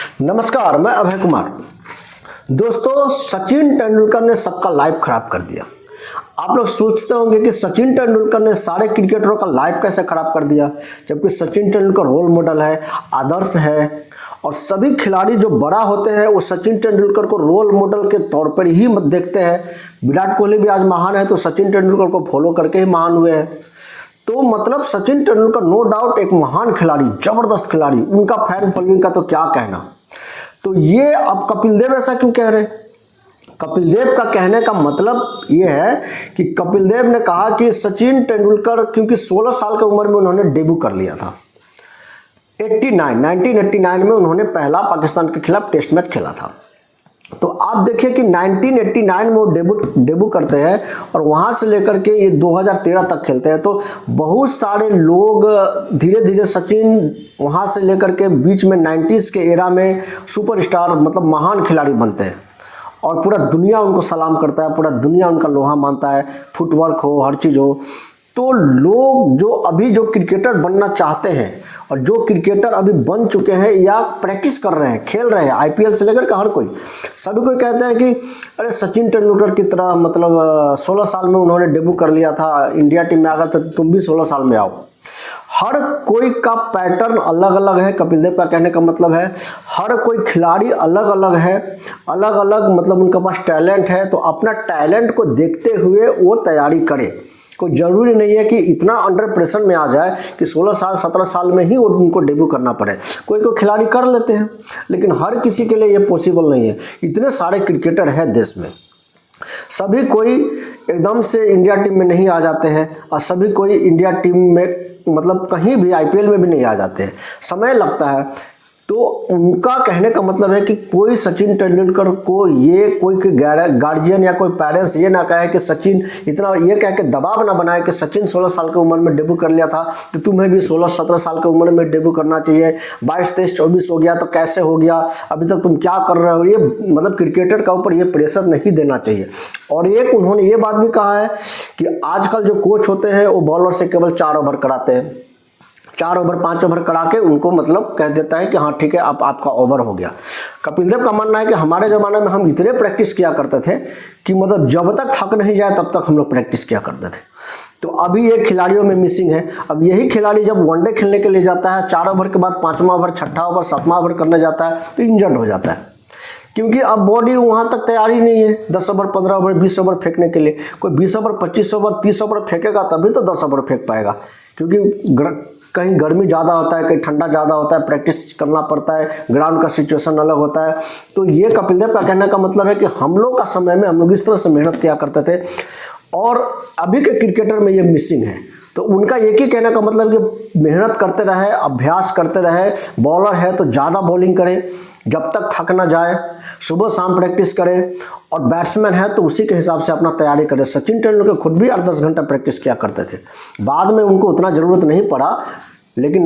नमस्कार, मैं अभय कुमार। दोस्तों, सचिन तेंदुलकर ने सबका लाइफ खराब कर दिया। आप लोग सोचते होंगे कि सचिन तेंदुलकर ने सारे क्रिकेटरों का लाइफ कैसे खराब कर दिया, जबकि सचिन तेंदुलकर रोल मॉडल है, आदर्श है और सभी खिलाड़ी जो बड़ा होते हैं वो सचिन तेंदुलकर को रोल मॉडल के तौर पर ही मत देखते हैं। विराट कोहली भी आज महान है तो सचिन तेंदुलकर को फॉलो करके ही महान हुए हैं। तो मतलब सचिन तेंदुलकर नो डाउट एक महान खिलाड़ी, जबरदस्त खिलाड़ी, उनका फैन फॉलोइंग का तो क्या कहना। तो ये अब कपिल देव ऐसा क्यों कह रहे हैं? कपिल देव का कहने का मतलब ये है कि कपिल देव ने कहा कि सचिन तेंदुलकर, क्योंकि 16 साल की उम्र में उन्होंने डेब्यू कर लिया था। 1989 में उन्होंने पहला पाकिस्तान के खिलाफ टेस्ट मैच खेला था। तो आप देखिए कि 1989 में वो डेब्यू करते हैं और वहाँ से लेकर के ये 2013 तक खेलते हैं। तो बहुत सारे लोग धीरे धीरे सचिन वहाँ से लेकर के बीच में 90s के एरा में सुपरस्टार, मतलब महान खिलाड़ी बनते हैं और पूरा दुनिया उनको सलाम करता है, पूरा दुनिया उनका लोहा मानता है, फुटवर्क हो, हर चीज़ हो। तो लोग जो अभी जो क्रिकेटर बनना चाहते हैं और जो क्रिकेटर अभी बन चुके हैं या प्रैक्टिस कर रहे हैं, खेल रहे हैं, आईपीएल से लेकर के हर कोई, सभी कोई कहते हैं कि अरे सचिन तेंदुलकर की तरह, मतलब 16 साल में उन्होंने डेब्यू कर लिया था, इंडिया टीम में आ गया था, तुम भी 16 साल में आओ। हर कोई का पैटर्न अलग अलग है। कपिल देव का कहने का मतलब है हर कोई खिलाड़ी अलग अलग है, अलग अलग, मतलब उनके पास टैलेंट है। तो अपना टैलेंट को देखते हुए वो तैयारी करे। कोई ज़रूरी नहीं है कि इतना अंडर प्रेशर में आ जाए कि 16 साल 17 साल में ही उनको डेब्यू करना पड़े। कोई खिलाड़ी कर लेते हैं, लेकिन हर किसी के लिए ये पॉसिबल नहीं है। इतने सारे क्रिकेटर हैं देश में, सभी कोई एकदम से इंडिया टीम में नहीं आ जाते हैं और सभी कोई इंडिया टीम में, मतलब कहीं भी आईपीएल में भी नहीं आ जाते हैं, समय लगता है। तो उनका कहने का मतलब है कि कोई सचिन तेंदुलकर को ये कोई गार्जियन या कोई पेरेंट्स ये ना कहे कि सचिन इतना, ये कह के दबाव ना बनाए कि सचिन 16 साल की उम्र में डेब्यू कर लिया था तो तुम्हें भी 16-17 साल की उम्र में डेब्यू करना चाहिए। 22, 23, 24 हो गया तो कैसे हो गया, अभी तक तुम क्या कर रहे हो। ये मतलब क्रिकेटर का ऊपर ये प्रेशर नहीं देना चाहिए। और एक उन्होंने ये बात भी कहा है कि आजकल जो कोच होते हैं वो बॉलर से केवल 4 ओवर कराते हैं, 4 ओवर 5 ओवर करा के उनको मतलब कह देता है कि हाँ ठीक है, आपका ओवर हो गया। कपिल देव का मानना है कि हमारे ज़माने में हम इतने प्रैक्टिस किया करते थे कि मतलब जब तक थक नहीं जाए तब तक हम लोग प्रैक्टिस किया करते थे। तो अभी ये खिलाड़ियों में मिसिंग है। अब यही खिलाड़ी जब वनडे खेलने के लिए जाता है, 4 ओवर के बाद 5वां ओवर, 6ठा ओवर, 7वां ओवर करने जाता है तो इंजर्ड हो जाता है, क्योंकि अब बॉडी वहाँ तक तैयारी नहीं है 10 ओवर, 15 ओवर, 20 ओवर फेंकने के लिए। कोई 20 ओवर, 25 ओवर, 30 ओवर फेंकेगा तभी तो 10 ओवर फेंक पाएगा, क्योंकि कहीं गर्मी ज़्यादा होता है, कहीं ठंडा ज़्यादा होता है, प्रैक्टिस करना पड़ता है, ग्राउंड का सिचुएशन अलग होता है। तो ये कपिल देव का कहने का मतलब है कि हम लोग का समय में हम लोग इस तरह से मेहनत किया करते थे और अभी के क्रिकेटर में ये मिसिंग है। तो उनका एक ही कहने का मतलब कि मेहनत करते रहे, अभ्यास करते रहे। बॉलर है तो ज़्यादा बॉलिंग करें जब तक थक ना जाए, सुबह शाम प्रैक्टिस करें, और बैट्समैन है तो उसी के हिसाब से अपना तैयारी करें। सचिन तेंदुलकर खुद भी 8-10 घंटा प्रैक्टिस किया करते थे, बाद में उनको उतना ज़रूरत नहीं पड़ा, लेकिन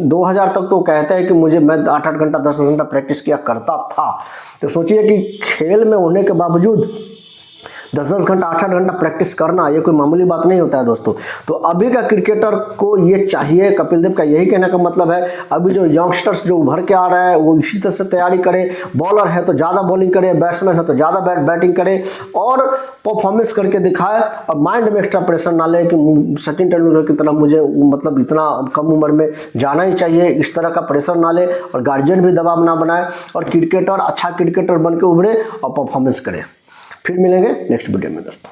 2000 तक तो कहते हैं कि मैं 8-8 घंटा 10-10 घंटा प्रैक्टिस किया करता था। तो सोचिए कि खेल में होने के बावजूद 10-10 घंटा 8-8 घंटा प्रैक्टिस करना ये कोई मामूली बात नहीं होता है दोस्तों। तो अभी का क्रिकेटर को ये चाहिए, कपिल देव का यही कहने का मतलब है। अभी जो यंगस्टर्स जो उभर के आ रहा है वो इसी तरह से तैयारी करे। बॉलर है तो ज़्यादा बॉलिंग करे, बैट्समैन है तो ज़्यादा बैटिंग करे और परफॉर्मेंस करके दिखाए, और माइंड में एक्स्ट्रा प्रेशर ना ले कि सचिन तेंदुलकर की तरह मुझे मतलब इतना कम उम्र में जाना ही चाहिए, इस तरह का प्रेशर ना ले और गार्जियन भी दबाव ना बनाए, और क्रिकेटर अच्छा क्रिकेटर बन के उभरे और परफॉर्मेंस करे। फिर मिलेंगे नेक्स्ट वीडियो में दोस्तों।